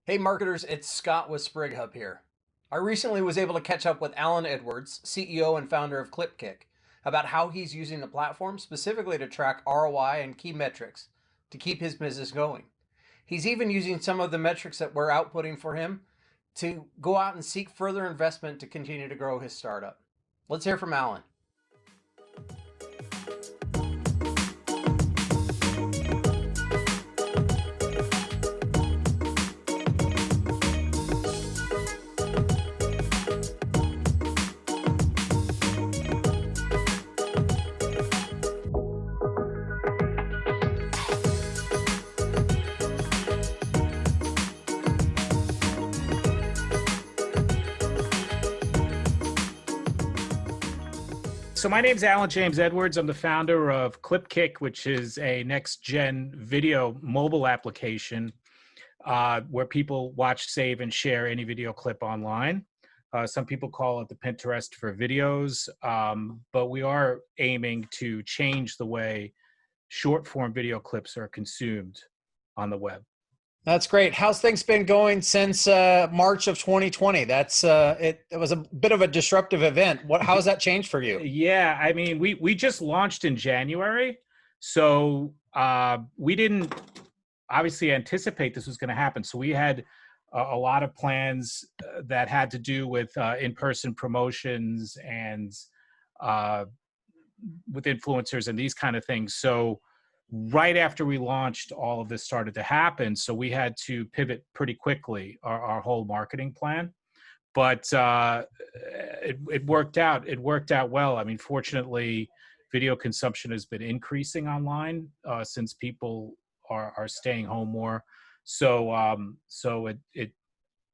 Hey marketers, it's Scott with SprigHub here. I recently was able to catch up with Alan Edwards, CEO and founder of ClipKick, about how he's using the platform specifically to track ROI and key metrics to keep his business going. He's even using some of the metrics that we're outputting for him to go out and seek further investment to continue to grow his startup. Let's hear from Alan. So my name's Alan James Edwards. I'm the founder of ClipKick, which is a next-gen video mobile application where people watch, save, and share any video clip online. Some people call it the Pinterest for videos, but we are aiming to change the way short-form video clips are consumed on the web. That's great. How's things been going since March of 2020? It was a bit of a disruptive event. How has that changed for you? Yeah, I mean, we just launched in January, so we didn't obviously anticipate this was going to happen. So we had a lot of plans that had to do with in-person promotions and with influencers and these kind of things. So right after we launched, all of this started to happen. So we had to pivot pretty quickly, our whole marketing plan. But it worked out. It worked out well. I mean, fortunately, video consumption has been increasing online since people are staying home more. So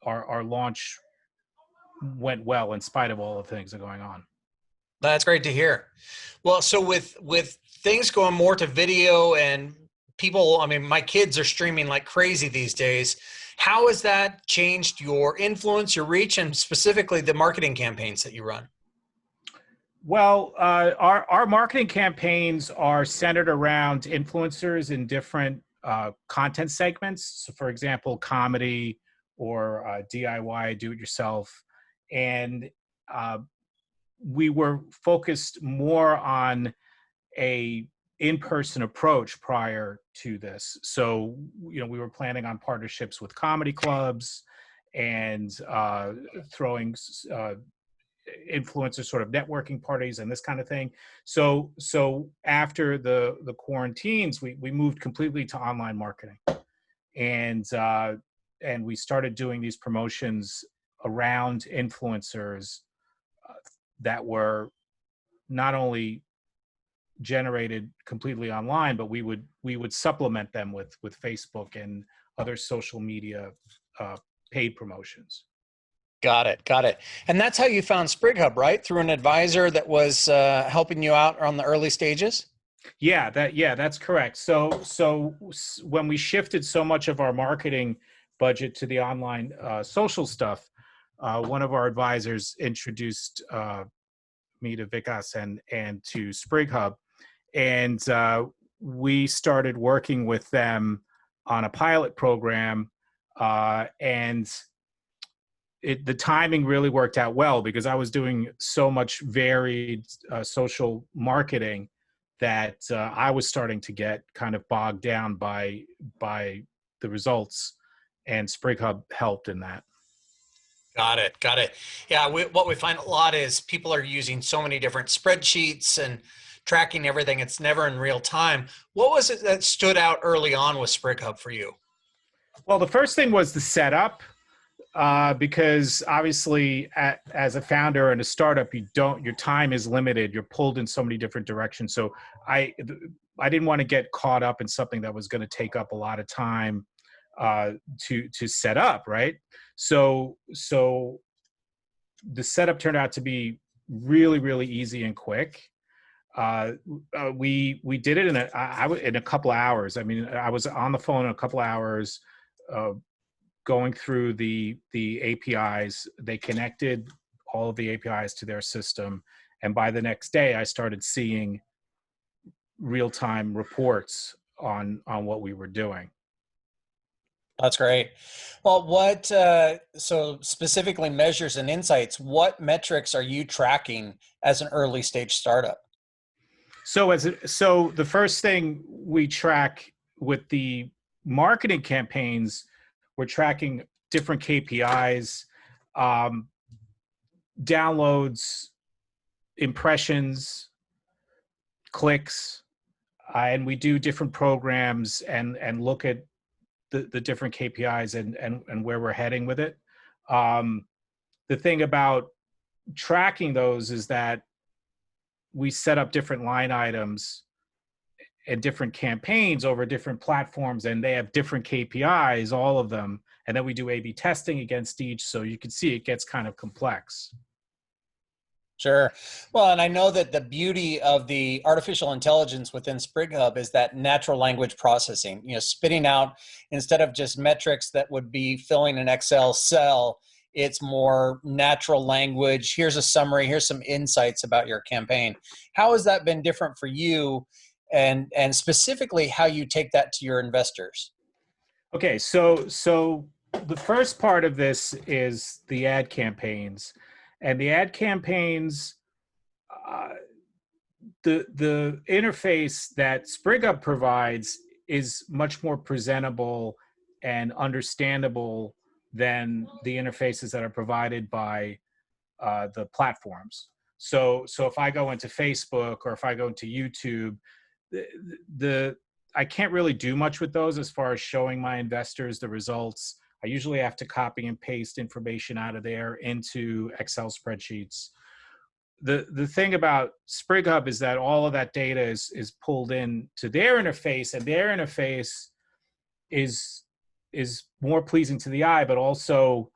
our launch went well in spite of all the things that are going on. That's great to hear. Well, so with things going more to video and people, I mean, my kids are streaming like crazy these days. How has that changed your influence, your reach, and specifically the marketing campaigns that you run? Well, our marketing campaigns are centered around influencers in different content segments. So, for example, comedy or DIY, do-it-yourself, and we were focused more on a in-person approach prior to this. So, we were planning on partnerships with comedy clubs and throwing influencer sort of networking parties and this kind of thing. So after the quarantines, we moved completely to online marketing, and we started doing these promotions around influencers that were not only generated completely online, but we would supplement them with Facebook and other social media paid promotions. Got it. Got it. And that's how you found SprigHub, right? Through an advisor that was helping you out on the early stages? Yeah, that's correct. So when we shifted so much of our marketing budget to the online social stuff, one of our advisors introduced me to Vikas and to SprigHub, and we started working with them on a pilot program, and the timing really worked out well because I was doing so much varied social marketing that I was starting to get kind of bogged down by the results, and SprigHub helped in that. Got it. Got it. Yeah. What we find a lot is people are using so many different spreadsheets and tracking everything. It's never in real time. What was it that stood out early on with SprigHub for you? Well, the first thing was the setup. Because obviously as a founder and a startup, your time is limited. You're pulled in so many different directions. So I didn't want to get caught up in something that was going to take up a lot of time to set up, right? So the setup turned out to be really, really easy and quick. We did it in a couple of hours. I mean, I was on the phone in a couple of hours, going through the APIs. They connected all of the APIs to their system. And by the next day, I started seeing real-time reports on what we were doing. That's great. Well, so specifically measures and insights, what metrics are you tracking as an early stage startup? So the first thing we track with the marketing campaigns, we're tracking different KPIs, um, downloads, impressions, clicks, and we do different programs and look at the different KPIs and where we're heading with it. Um, the thing about tracking those is that we set up different line items and different campaigns over different platforms, and they have different KPIs, all of them. And then we do A/B testing against each, so you can see it gets kind of complex. Sure. Well, and I know that the beauty of the artificial intelligence within SprigHub is that natural language processing, spitting out instead of just metrics that would be filling an Excel cell, it's more natural language. Here's a summary, here's some insights about your campaign. How has that been different for you and specifically how you take that to your investors? Okay, so the first part of this is the ad campaigns, and the ad campaigns, uh, the interface that SprigHub provides is much more presentable and understandable than the interfaces that are provided by the platforms. So if I go into Facebook or if I go into YouTube, the, the I can't really do much with those as far as showing my investors the results. I usually have to copy and paste information out of there into Excel spreadsheets. The thing about SprigHub is that all of that data is pulled in to their interface, and their interface is is more pleasing to the eye, but also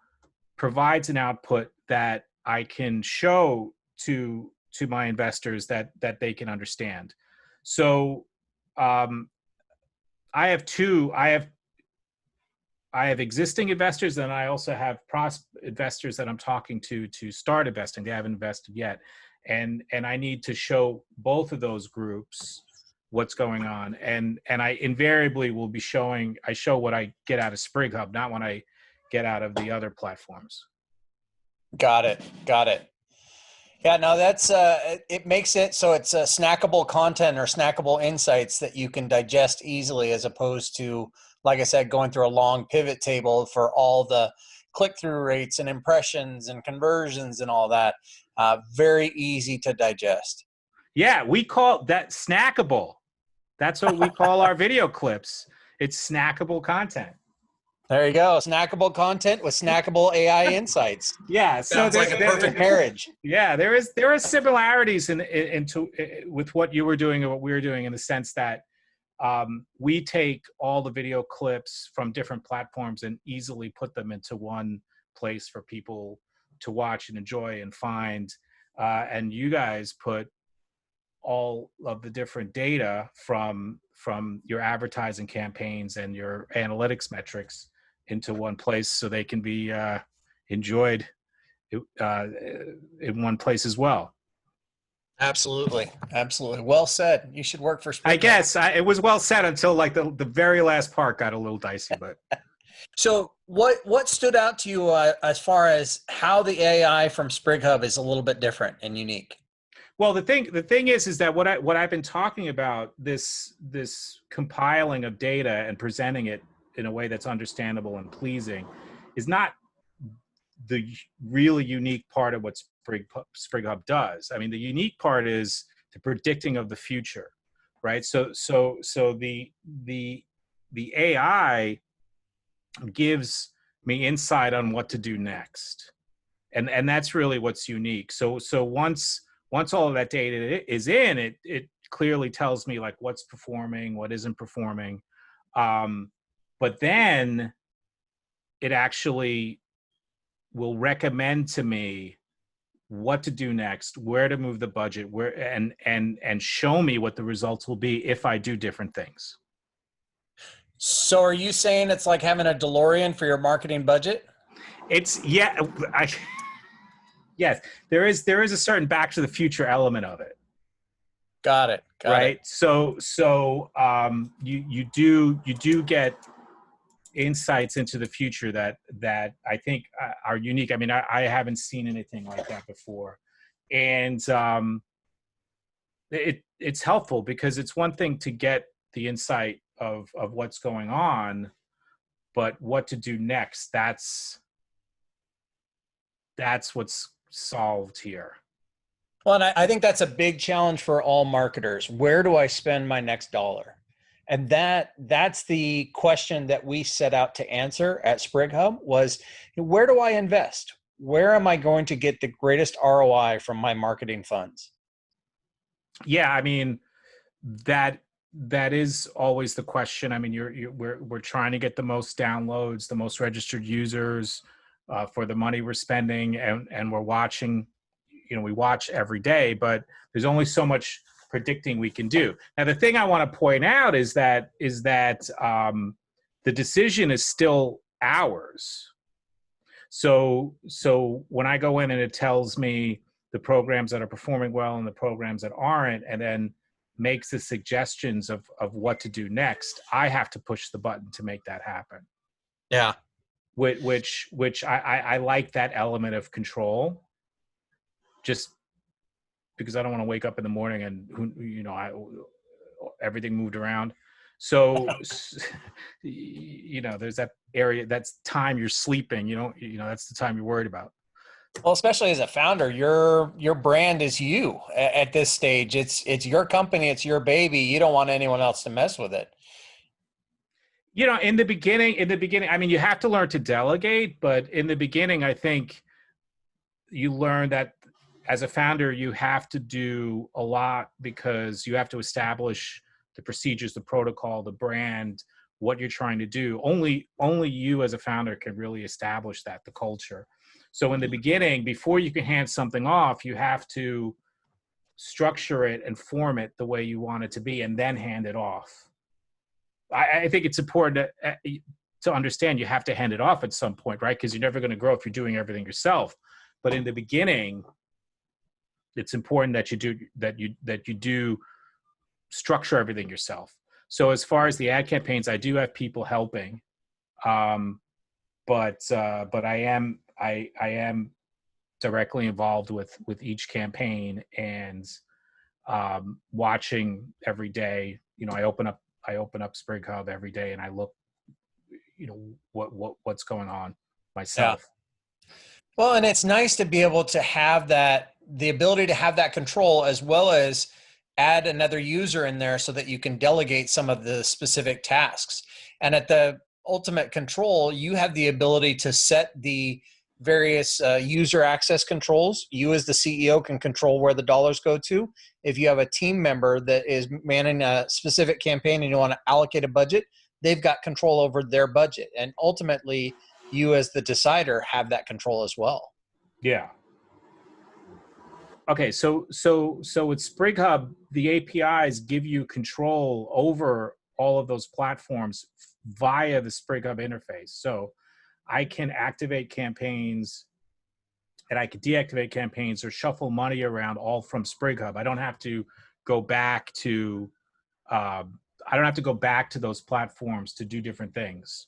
provides an output that I can show to my investors that they can understand. So um, I have two. I have existing investors, and I also have investors that I'm talking to start investing. They haven't invested yet, and I need to show both of those groups what's going on, and I invariably will be showing. I show what I get out of SprigHub, not what I get out of the other platforms. Got it. Got it. Yeah, no, that's it makes it so it's snackable content or snackable insights that you can digest easily, as opposed to, like I said, going through a long pivot table for all the click-through rates and impressions and conversions and all that. Very easy to digest. Yeah, we call that snackable. That's what we call our video clips. It's snackable content. There you go, snackable content with snackable AI insights. Yeah, so Sounds like a perfect marriage. Yeah, there are similarities with what you were doing and what we were doing, in the sense that we take all the video clips from different platforms and easily put them into one place for people to watch and enjoy and find. And you guys put all of the different data from your advertising campaigns and your analytics metrics into one place, so they can be enjoyed in one place as well. Absolutely, absolutely. Well said. You should work for I Spring. guess it was well said until like the very last part got a little dicey, but So, what stood out to you as far as how the AI from SprigHub is a little bit different and unique? well, the thing is that what I've been talking about, this compiling of data and presenting it in a way that's understandable and pleasing, is not the really unique part of what SprigHub does. I mean, the unique part is the predicting of the future, right? So the AI gives me insight on what to do next, and that's really what's unique. So once all of that data is in, it clearly tells me like what's performing, what isn't performing, but then it actually will recommend to me what to do next, where to move the budget, where and show me what the results will be if I do different things. So, are you saying it's like having a DeLorean for your marketing budget? It's yes, there is a certain Back to the Future element of it. Got it. Got Right. it. So you do get insights into the future that I think are unique. I mean, I haven't seen anything like that before, and it's helpful because it's one thing to get the insight of what's going on, but what to do next. That's what's solved here. Well, and I think that's a big challenge for all marketers. Where do I spend my next dollar? And that's the question that we set out to answer at SprigHub was, where do I invest? Where am I going to get the greatest ROI from my marketing funds? Yeah, I mean, that is always the question. I mean, we're trying to get the most downloads, the most registered users for the money we're spending, and we're watching. We watch every day, but there's only so much predicting we can do. Now, the thing I want to point out is that the decision is still ours. So when I go in and it tells me the programs that are performing well and the programs that aren't, and then makes the suggestions of what to do next, I have to push the button to make that happen. Yeah. Which I like that element of control, just because I don't want to wake up in the morning and everything moved around. So there's that area, that's time you're sleeping, that's the time you're worried about. Well, especially as a founder, your brand is you at this stage. It's your company, it's your baby. You don't want anyone else to mess with it. In the beginning, I mean, you have to learn to delegate, but in the beginning, I think you learn that as a founder, you have to do a lot because you have to establish the procedures, the protocol, the brand, what you're trying to do. Only you as a founder can really establish that, the culture. So in the beginning, before you can hand something off, you have to structure it and form it the way you want it to be, and then hand it off. I think it's important to understand you have to hand it off at some point, right? Because you're never going to grow if you're doing everything yourself. But in the beginning, it's important that you do structure everything yourself. So as far as the ad campaigns, I do have people helping, but I am directly involved with each campaign and watching every day. I open up SprigHub every day and I look, what's going on myself. Yeah. Well, and it's nice to be able to have the ability to have that control, as well as add another user in there so that you can delegate some of the specific tasks. And at the ultimate control, you have the ability to set the various user access controls. You as the CEO can control where the dollars go to. If you have a team member that is manning a specific campaign and you want to allocate a budget, they've got control over their budget. And ultimately, you as the decider have that control as well. Yeah. Okay, so with SprigHub, the APIs give you control over all of those platforms via the SprigHub interface. So I can activate campaigns and I can deactivate campaigns or shuffle money around all from SprigHub. I don't have to go back to those platforms to do different things.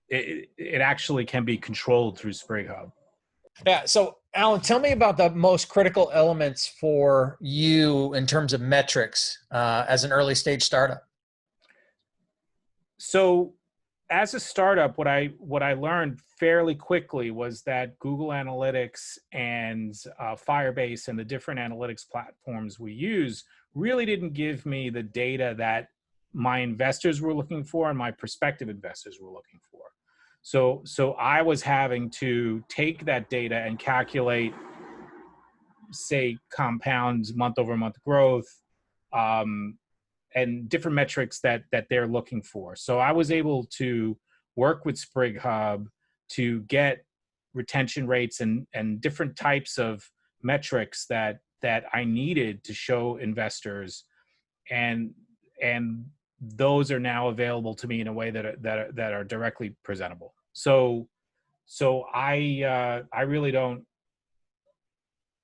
It actually can be controlled through SprigHub. Yeah. So, Alan, tell me about the most critical elements for you in terms of metrics as an early stage startup. So, as a startup, what I learned fairly quickly was that Google Analytics and Firebase and the different analytics platforms we use really didn't give me the data that my investors were looking for and my prospective investors were looking for. So I was having to take that data and calculate, say, compound month-over-month growth, and different metrics that they're looking for. So I was able to work with SprigHub to get retention rates and different types of metrics that I needed to show investors, and those are now available to me in a way that are directly presentable. So I really don't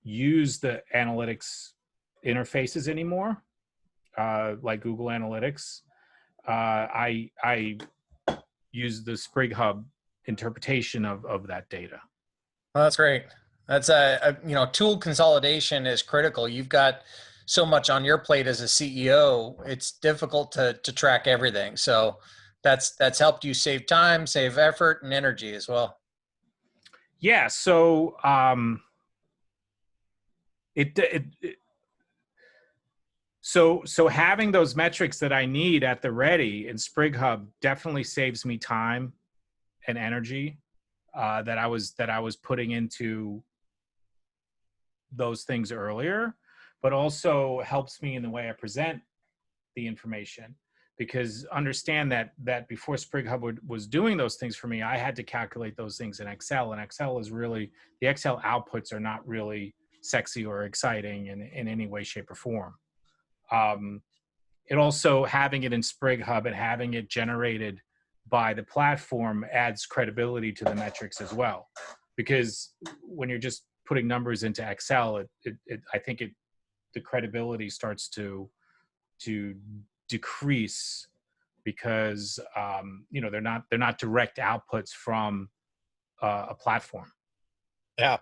use the analytics interfaces anymore, like Google Analytics. I use the SprigHub interpretation of that data. Well, that's great. That's tool consolidation is critical. You've got so much on your plate as a CEO. It's difficult to track everything. So that's helped you save time, save effort, and energy as well. Yeah. So so having those metrics that I need at the ready in SprigHub definitely saves me time and energy that I was putting into those things earlier, but also helps me in the way I present the information. Because understand that before SprigHub was doing those things for me, I had to calculate those things in Excel, and Excel is really, the Excel outputs are not really sexy or exciting in any way, shape, or form. It also, having it in SprigHub and having it generated by the platform adds credibility to the metrics as well. Because when you're just putting numbers into Excel, I think the credibility starts to decrease, because they're not direct outputs from a platform. Yeah.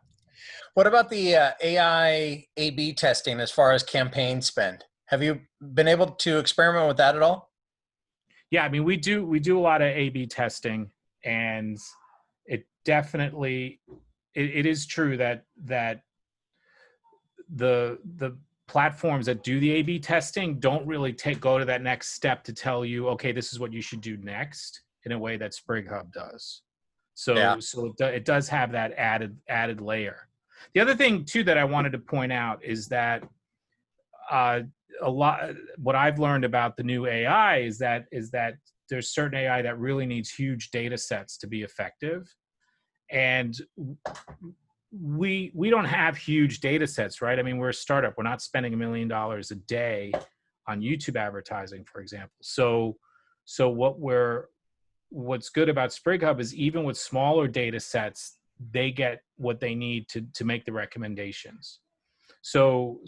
What about the AI A/B testing as far as campaign spend? Have you been able to experiment with that at all? Yeah, I mean, we do a lot of A/B testing, and it definitely it is true that the platforms that do the A/B testing don't really go to that next step to tell you, okay, this is what you should do next, in a way that SprigHub does. So Yeah. it does have that added layer. The other thing too that I wanted to point out is that what I've learned about the new AI is that there's certain AI that really needs huge data sets to be effective, and we don't have huge data sets, right? I mean, we're a startup. We're not spending $1 million a day on YouTube advertising, for example. So what's good about SprigHub is, even with smaller data sets, they get what they need to make the recommendations. So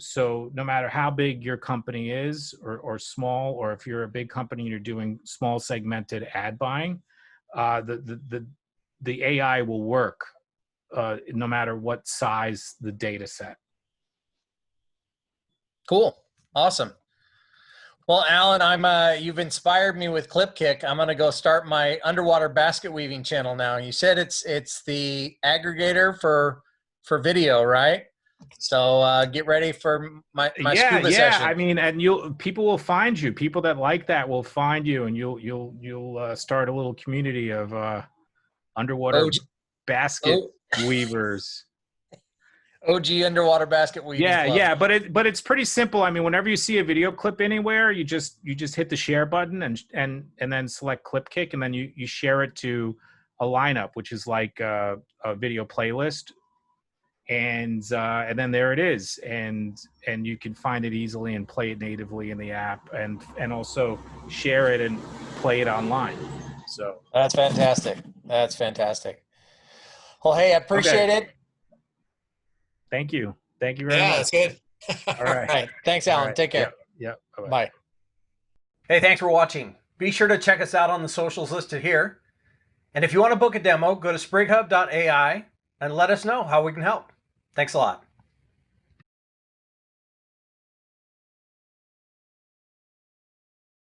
no matter how big your company is, or small, or if you're a big company and you're doing small segmented ad buying, the AI will work no matter what size the data set. Cool. Awesome. Well, Alan, you've inspired me with ClipKick. I'm going to go start my underwater basket weaving channel now. You said it's the aggregator for video, right? So get ready for my scuba session. I mean, and people will find you. People that like that will find you, and you'll start a little community of underwater basket weavers. OG underwater basket weaving club. Yeah, but it's pretty simple. I mean, whenever you see a video clip anywhere, you just hit the share button and then select ClipKick, and then you share it to a lineup, which is like a video playlist, and then there it is, and you can find it easily and play it natively in the app, and also share it and play it online. So that's fantastic. That's fantastic. Well, hey, I appreciate it. Thank you very much. Yeah, that's good. All right. Thanks, Alan. Take care. Yep. Bye. Hey, thanks for watching. Be sure to check us out on the socials listed here. And if you want to book a demo, go to SprigHub.ai and let us know how we can help. Thanks a lot.